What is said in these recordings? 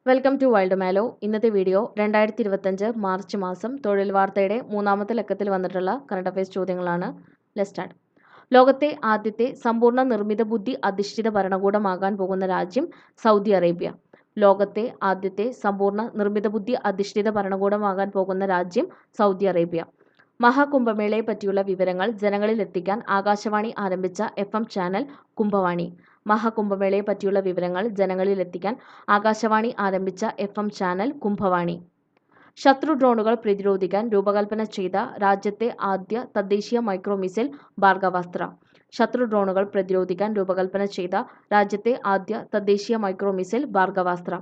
Welcome to wild മാലോ. ഇന്നത്തെ video 2025 March മാസം തൊഴിൽ വാർത്തയുടെ മൂന്നാമത്തെ ലക്കത്തിൽ വന്നിട്ടുള്ള കറണ്ട് അഫയേഴ്സ് ചോദ്യങ്ങളാണ്. Let's start. ലോകത്തെ ആദ്യത്തെ സമ്പൂർണ്ണ നിർമ്മിത ബുദ്ധി അധിഷ്ഠിത ഭരണകൂടമാകാൻ പോകുന്ന രാജ്യം സൗദി അറേബ്യ. ലോകത്തെ ആദ്യത്തെ സമ്പൂർണ്ണ നിർമ്മിത ബുദ്ധി അധിഷ്ഠിത ഭരണകൂടമാകാൻ പോകുന്ന രാജ്യം സൗദി അറേബ്യ. മഹാകുംഭമേളയെ പറ്റിയുള്ള വിവരങ്ങൾ ജനങ്ങളിൽ എത്തിക്കാൻ ആകാശവാണി ആരംഭിച്ച FM ചാനൽ കുംഭവാണി. മഹാകുംഭമേളയെ പറ്റിയുള്ള വിവരങ്ങൾ ജനങ്ങളിൽ എത്തിക്കാൻ ആകാശവാണി ആരംഭിച്ച FM ചാനൽ കുംഭവാണി. ശത്രു ഡ്രോണുകൾ പ്രതിരോധിക്കാൻ രൂപകൽപ്പന ചെയ്ത രാജ്യത്തെ ആദ്യ തദ്ദേശീയ മൈക്രോ മിസൈൽ ഭാർഗവാസ്ത്ര. ശത്രു ഡ്രോണുകൾ പ്രതിരോധിക്കാൻ രൂപകൽപ്പന ചെയ്ത രാജ്യത്തെ ആദ്യ തദ്ദേശീയ മൈക്രോ മിസൈൽ ഭാർഗവാസ്ത്ര.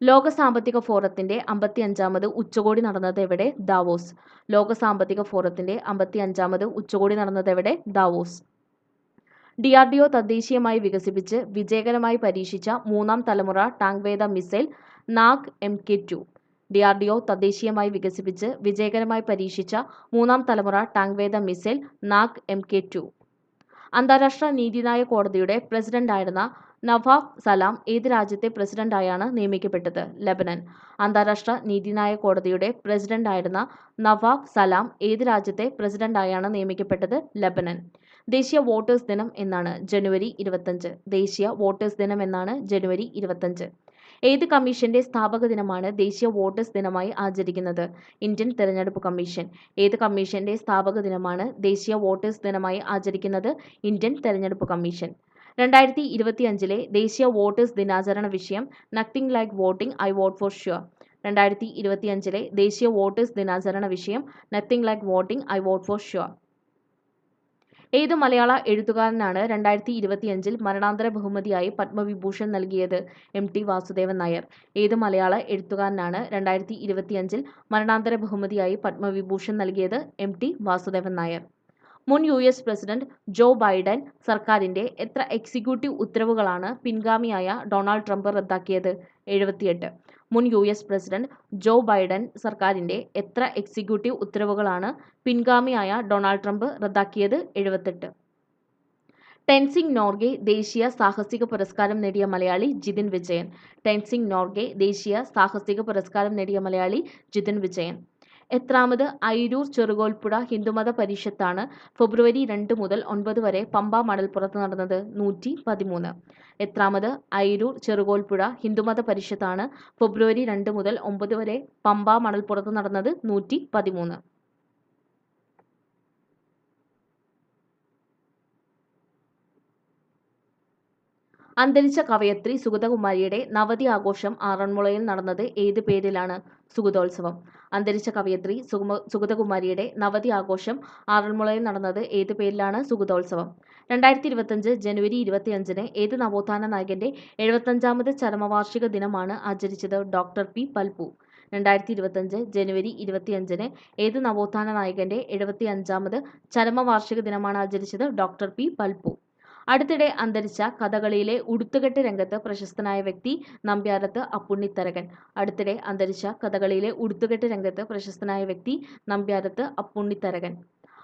ലോക സാമ്പത്തിക ഫോറത്തിന്റെ 55ാമത് ഉച്ചകോടി നടന്നതെവിടെ? ദാവോസ്. ലോക സാമ്പത്തിക ഫോറത്തിന്റെ 55ാമത് ഉച്ചകോടി നടന്നതെവിടെ? ദാവോസ്. DRDO തദ്ദേശീയമായി വികസിപ്പിച്ച് വിജയകരമായി പരീക്ഷിച്ച മൂന്നാം തലമുറ ടാങ്ക് വേധ മിസൈൽ നാഗ് Mk2. DRDO തദ്ദേശീയമായി വികസിപ്പിച്ച് വിജയകരമായി പരീക്ഷിച്ച മൂന്നാം തലമുറ ടാങ്ക് വേധ മിസൈൽ നാഗ് Mk2. അന്താരാഷ്ട്ര നീതിന്യായ കോടതിയുടെ പ്രസിഡന്റായിരുന്ന നവാഫ് സലാം ഏത് രാജ്യത്തെ പ്രസിഡന്റായാണ് നിയമിക്കപ്പെട്ടത്? ലബനൻ. അന്താരാഷ്ട്ര നീതിന്യായ കോടതിയുടെ പ്രസിഡന്റായിരുന്ന നവാഫ് സലാം ഏത് രാജ്യത്തെ പ്രസിഡന്റായാണ് നിയമിക്കപ്പെട്ടത്? ലബനൻ. ദേശീയ വോട്ടേഴ്സ് ദിനം എന്നാണ്? ജനുവരി 25. ദേശീയ വോട്ടേഴ്സ് ദിനം എന്നാണ്? ജനുവരി 25. ഏത് കമ്മീഷന്റെ സ്ഥാപക ദിനമാണ് ദേശീയ വോട്ടേഴ്സ് ദിനമായി ആചരിക്കുന്നത്? ഇന്ത്യൻ തെരഞ്ഞെടുപ്പ് കമ്മീഷൻ. ഏത് കമ്മീഷന്റെ സ്ഥാപക ദിനമാണ് ദേശീയ വോട്ടേഴ്സ് ദിനമായി ആചരിക്കുന്നത്? ഇന്ത്യൻ തെരഞ്ഞെടുപ്പ് കമ്മീഷൻ. 2025 ദേശീയ വോട്ടേഴ്സ് ദിനാചരണ വിഷയം nothing like voting, I vote four sure. 2025 ദേശീയ വോട്ടേഴ്സ് ദിനാചരണ വിഷയം nothing like voting, I vote four sure. ഏത് മലയാള എഴുത്തുകാരനാണ് 2025 മരണാന്തര ബഹുമതിയായി പത്മവിഭൂഷൺ നൽകിയത്? MT വാസുദേവൻ നായർ. ഏത് മലയാള എഴുത്തുകാരനാണ് 2025 മരണാന്തര ബഹുമതിയായി പത്മവിഭൂഷൺ നൽകിയത്? MT വാസുദേവൻ നായർ. മുൻ US പ്രസിഡന്റ് ജോ ബൈഡൻ സർക്കാരിന്റെ എത്ര എക്സിക്യൂട്ടീവ് ഉത്തരവുകളാണ് പിൻഗാമിയായ ഡൊണാൾഡ് ട്രംപ് റദ്ദാക്കിയത്? 78. മുൻ US പ്രസിഡന്റ് ജോ ബൈഡൻ സർക്കാരിന്റെ എത്ര എക്സിക്യൂട്ടീവ് ഉത്തരവുകളാണ് പിൻഗാമിയായ ഡൊണാൾഡ് ട്രംപ് റദ്ദാക്കിയത്? 78. ടെൻസിംഗ് നോർഗെ ദേശീയ സാഹസിക പുരസ്കാരം നേടിയ മലയാളി ജിതിൻ വിജയൻ. ടെൻസിംഗ് നോർഗെ ദേശീയ സാഹസിക പുരസ്കാരം നേടിയ മലയാളി ജിതിൻ വിജയൻ. എത്രാമത് അയിരൂർ ചെറുകോൽപ്പുഴ ഹിന്ദുമത പരിഷത്താണ് ഫെബ്രുവരി 2 മുതൽ 9 വരെ പമ്പ മണൽപ്പുറത്ത് നടന്നത്? 113. എത്രാമത് അയിരൂർ ചെറുകോൽപ്പുഴ ഹിന്ദുമത പരിഷത്താണ് ഫെബ്രുവരി 2 മുതൽ 9 വരെ പമ്പ മണൽപ്പുറത്ത് നടന്നത്? 113. അന്തരിച്ച കവയത്രി സുഗതകുമാരിയുടെ നവതി ആഘോഷം ആറന്മുളയിൽ നടന്നത് ഏത് പേരിലാണ്? സുഗതോത്സവം. അന്തരിച്ച കവയത്രി സുഗതകുമാരിയുടെ നവതി ആഘോഷം ആറന്മുളയിൽ നടന്നത് ഏത് പേരിലാണ്? സുഗതോത്സവം. 2025 ജനുവരി 25 ഏത് നവോത്ഥാന നായകന്റെ 75ാമത് ചരമവാർഷിക ദിനമാണ് ആചരിച്ചത്? Doctor P Palpu. 2025 ജനുവരി 25 ഏത് നവോത്ഥാന നായകന്റെ 75ാമത് ചരമവാർഷിക ദിനമാണ് ആചരിച്ചത്? Doctor P Palpu. അടുത്തിടെ അന്തരിച്ച കഥകളിയിലെ ഉടുത്തുകെട്ട് രംഗത്ത് പ്രശസ്തനായ വ്യക്തി നമ്പ്യാരത്ത് അപ്പുണ്ണിത്തരകൻ. അടുത്തിടെ അന്തരിച്ച കഥകളിയിലെ ഉടുത്തുകെട്ട് രംഗത്ത് പ്രശസ്തനായ വ്യക്തി നമ്പ്യാരത്ത് അപ്പുണ്ണിത്തരകൻ.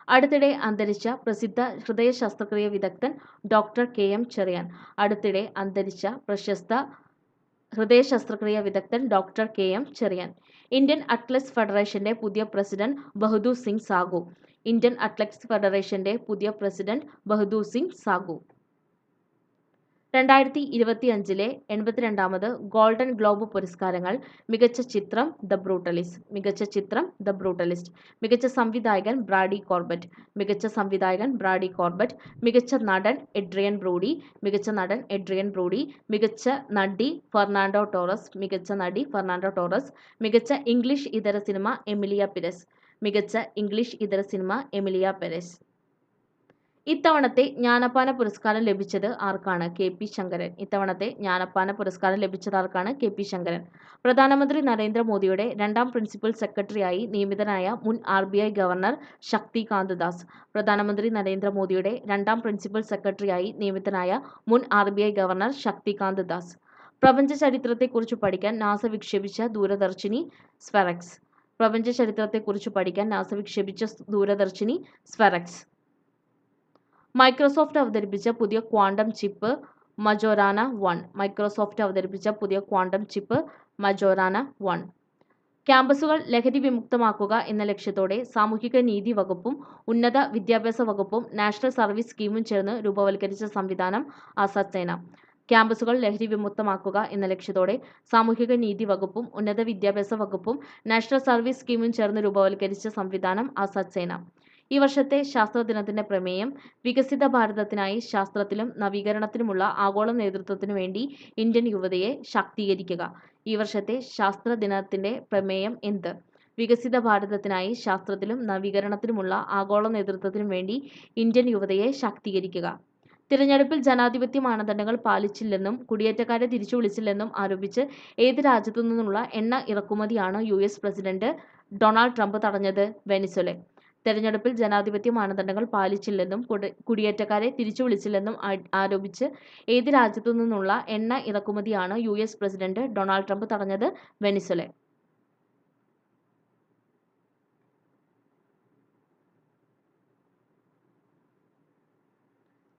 അടുത്തിടെ അന്തരിച്ച പ്രസിദ്ധ ഹൃദയ ശസ്ത്രക്രിയ വിദഗ്ധൻ ഡോക്ടർ KM ചെറിയാൻ. അടുത്തിടെ അന്തരിച്ച പ്രശസ്ത ഹൃദയ ശസ്ത്രക്രിയ വിദഗ്ധൻ doctor KM Cherian. Indian athletes ഫെഡറേഷന്റെ പുതിയ president Bahadur Singh Sagoo. Indian athletes ഫെഡറേഷന്റെ പുതിയ പ്രസിഡന്റ് ബഹദൂർ സിംഗ് സാഗു. 2025 82ാമത് ഗോൾഡൻ ഗ്ലോബ് പുരസ്കാരങ്ങൾ. മികച്ച ചിത്രം ദ ബ്രൂട്ടലിസ്റ്റ്. മികച്ച ചിത്രം ദ ബ്രൂട്ടലിസ്റ്റ്. മികച്ച സംവിധായകൻ ബ്രാഡി കോർബറ്റ്. മികച്ച സംവിധായകൻ ബ്രാഡി കോർബറ്റ്. മികച്ച നടൻ എഡ്രിയൻ ബ്രോഡി. മികച്ച നടൻ എഡ്രിയൻ ബ്രോഡി. മികച്ച നടി ഫെർണാണ്ടോ ടോറസ്. മികച്ച നടി ഫെർണാണ്ടോ ടോറസ്. മികച്ച ഇംഗ്ലീഷ് ഇതര സിനിമ എമിലിയ പെരസ്. മികച്ച ഇംഗ്ലീഷ് ഇതര സിനിമ എമിലിയ പെരസ്. ഇത്തവണത്തെ ജ്ഞാനപ്പാന പുരസ്കാരം ലഭിച്ചത് ആർക്കാണ്? KP ശങ്കരൻ. ഇത്തവണത്തെ ജ്ഞാനപ്പാന പുരസ്കാരം ലഭിച്ചത് ആർക്കാണ്? KP ശങ്കരൻ. പ്രധാനമന്ത്രി നരേന്ദ്രമോദിയുടെ 2ാം പ്രിൻസിപ്പൽ സെക്രട്ടറിയായി നിയമിതനായ മുൻ RBI ഗവർണർ ശക്തികാന്ത് ദാസ്. പ്രധാനമന്ത്രി നരേന്ദ്രമോദിയുടെ 2ാം പ്രിൻസിപ്പൽ സെക്രട്ടറിയായി നിയമിതനായ മുൻ RBI ഗവർണർ ശക്തികാന്ത് ദാസ്. പ്രപഞ്ച ചരിത്രത്തെക്കുറിച്ച് പഠിക്കാൻ നാസ വിക്ഷേപിച്ച ദൂരദർശിനി സ്ഫെറക്സ്. പ്രപഞ്ച ചരിത്രത്തെക്കുറിച്ച് പഠിക്കാൻ നാസ വിക്ഷേപിച്ച ദൂരദർശിനി സ്ഫെറക്സ്. മൈക്രോസോഫ്റ്റ് അവതരിപ്പിച്ച പുതിയ ക്വാണ്ടം ചിപ്പ് മജോറാന 1. മൈക്രോസോഫ്റ്റ് അവതരിപ്പിച്ച പുതിയ ക്വാണ്ടം ചിപ്പ് മജോറാന 1. ക്യാമ്പസുകൾ ലഹരി വിമുക്തമാക്കുക എന്ന ലക്ഷ്യത്തോടെ സാമൂഹിക നീതി വകുപ്പും ഉന്നത വിദ്യാഭ്യാസ വകുപ്പും നാഷണൽ സർവീസ് സ്കീമും ചേർന്ന് രൂപവൽക്കരിച്ച സംവിധാനം ആസാദ് സേന. ക്യാമ്പസുകൾ ലഹരി വിമുക്തമാക്കുക എന്ന ലക്ഷ്യത്തോടെ സാമൂഹിക നീതി വകുപ്പും ഉന്നത വിദ്യാഭ്യാസ വകുപ്പും നാഷണൽ സർവീസ് സ്കീമും ചേർന്ന് രൂപവൽക്കരിച്ച സംവിധാനം ആസാദ് സേന. ഈ വർഷത്തെ ശാസ്ത്ര ദിനത്തിന്റെ പ്രമേയം വികസിത ഭാരതത്തിനായി ശാസ്ത്രത്തിലും നവീകരണത്തിലുമുള്ള ആഗോള നേതൃത്വത്തിനു വേണ്ടി ഇന്ത്യൻ യുവതയെ ശാക്തീകരിക്കുക. ഈ വർഷത്തെ ശാസ്ത്ര ദിനത്തിന്റെ പ്രമേയം എന്ത്? വികസിത ഭാരതത്തിനായി ശാസ്ത്രത്തിലും നവീകരണത്തിലുമുള്ള ആഗോള നേതൃത്വത്തിനു വേണ്ടി ഇന്ത്യൻ യുവതയെ ശാക്തീകരിക്കുക. തിരഞ്ഞെടുപ്പിൽ ജനാധിപത്യ മാനദണ്ഡങ്ങൾ പാലിച്ചില്ലെന്നും കുടിയേറ്റക്കാരെ തിരിച്ചു വിളിച്ചില്ലെന്നും ആരോപിച്ച് ഏത് രാജ്യത്തു നിന്നുള്ള എണ്ണ ഇറക്കുമതിയാണ് US പ്രസിഡന്റ് ഡൊണാൾഡ് ട്രംപ് തടഞ്ഞത്? വെനിസ്വേല. തെരഞ്ഞെടുപ്പിൽ ജനാധിപത്യ മാനദണ്ഡങ്ങൾ പാലിച്ചില്ലെന്നും കുടിയേറ്റക്കാരെ തിരിച്ചു വിളിച്ചില്ലെന്നും ആരോപിച്ച് ഏത് രാജ്യത്തു നിന്നുള്ള എണ്ണ ഇറക്കുമതിയാണ് US പ്രസിഡന്റ് ഡൊണാൾഡ് ട്രംപ് തടഞ്ഞത്? വെനിസ്വേല.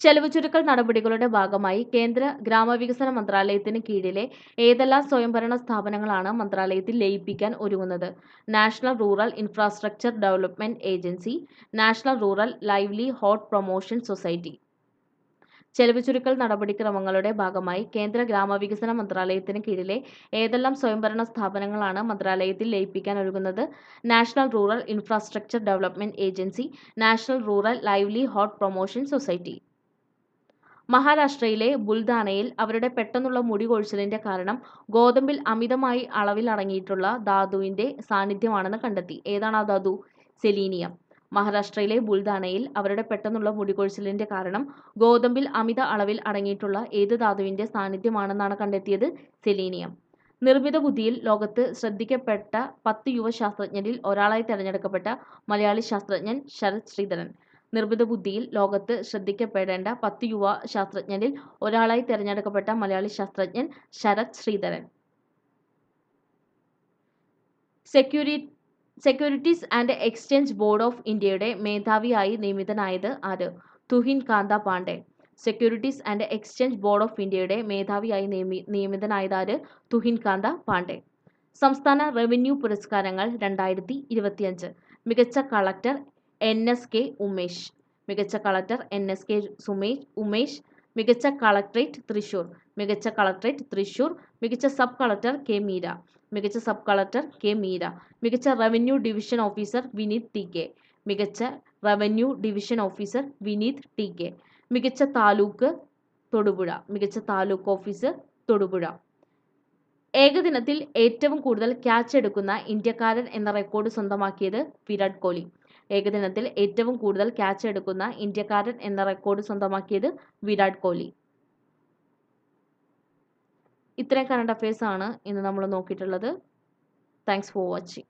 ചെലവ് ചുരുക്കൽ നടപടികളുടെ ഭാഗമായി കേന്ദ്ര ഗ്രാമവികസന മന്ത്രാലയത്തിന് കീഴിലെ ഏതെല്ലാം സ്വയംഭരണ സ്ഥാപനങ്ങളാണ് മന്ത്രാലയത്തിൽ ലയിപ്പിക്കാൻ ഒരുങ്ങുന്നത്? National rural infrastructure development agency, national rural livelihood promotion society. ചെലവ് ചുരുക്കൽ നടപടിക്രമങ്ങളുടെ ഭാഗമായി കേന്ദ്ര ഗ്രാമവികസന മന്ത്രാലയത്തിന് കീഴിലെ ഏതെല്ലാം സ്വയംഭരണ സ്ഥാപനങ്ങളാണ് മന്ത്രാലയത്തിൽ ലയിപ്പിക്കാൻ ഒരുങ്ങുന്നത്? National rural infrastructure development agency, national rural livelihood promotion society. മഹാരാഷ്ട്രയിലെ ബുൽധാനയിൽ അവരുടെ പെട്ടെന്നുള്ള മുടി കൊഴിച്ചിലിന്റെ കാരണം ഗോതമ്പിൽ അമിതമായി അളവിൽ അടങ്ങിയിട്ടുള്ള ധാതുവിന്റെ സാന്നിധ്യമാണെന്ന് കണ്ടെത്തി. ഏതാണ് ആ ധാതു? സെലീനിയം. മഹാരാഷ്ട്രയിലെ ബുൽധാനയിൽ അവരുടെ പെട്ടെന്നുള്ള മുടി കൊഴിച്ചിലിന്റെ കാരണം ഗോതമ്പിൽ അമിത അളവിൽ അടങ്ങിയിട്ടുള്ള ഏത് ധാതുവിന്റെ സാന്നിധ്യമാണെന്നാണ് കണ്ടെത്തിയത്? സെലീനിയം. നിർമ്മിത ബുദ്ധിയിൽ ലോകത്ത് ശ്രദ്ധിക്കപ്പെട്ട 10 യുവ ശാസ്ത്രജ്ഞരിൽ ഒരാളായി തെരഞ്ഞെടുക്കപ്പെട്ട മലയാളി ശാസ്ത്രജ്ഞൻ ശരത് ശ്രീധരൻ. നിർമ്മിത ബുദ്ധിയിൽ ലോകത്ത് ശ്രദ്ധിക്കപ്പെടേണ്ട 10 യുവ ശാസ്ത്രജ്ഞരിൽ ഒരാളായി തെരഞ്ഞെടുക്കപ്പെട്ട മലയാളി ശാസ്ത്രജ്ഞൻ Sarath Sreedharan. Securities and exchange board of ഇന്ത്യയുടെ മേധാവിയായി നിയമിതനായത് ആര്? Tuhin Kanta Pandey. Securities and exchange board of ഇന്ത്യയുടെ മേധാവിയായി നിയമിതനായത് ആര്? തുഹിൻ കാന്ത പാണ്ഡെ. സംസ്ഥാന റവന്യൂ പുരസ്കാരങ്ങൾ 2025. മികച്ച കളക്ടർ NSK ഉമേഷ്. മികച്ച കളക്ടർ NSK ഉമേഷ്. മികച്ച കളക്ടറേറ്റ് തൃശൂർ. മികച്ച കളക്ടറേറ്റ് തൃശൂർ. മികച്ച സബ് കളക്ടർ K മീര. മികച്ച സബ് കളക്ടർ K മീര. മികച്ച revenue division officer Vineeth TK. മികച്ച revenue division officer Vineeth TK. മികച്ച താലൂക്ക് തൊടുപുഴ. മികച്ച താലൂക്ക് ഓഫീസർ തൊടുപുഴ. ഏകദിനത്തിൽ ഏറ്റവും കൂടുതൽ ക്യാച്ച് എടുക്കുന്ന ഇന്ത്യക്കാരൻ എന്ന റെക്കോർഡ് സ്വന്തമാക്കിയത് വിരാട് കോഹ്ലി. ഏകദിനത്തിൽ ഏറ്റവും കൂടുതൽ ക്യാച്ച് എടുക്കുന്ന ഇന്ത്യക്കാരൻ എന്ന റെക്കോർഡ് സ്വന്തമാക്കിയത് വിരാട് കോഹ്ലി. ഇത്രയും കറണ്ട് അഫയേഴ്സ് ആണ് ഇന്ന് നമ്മൾ നോക്കിയിട്ടുള്ളത്. Thanks for watching.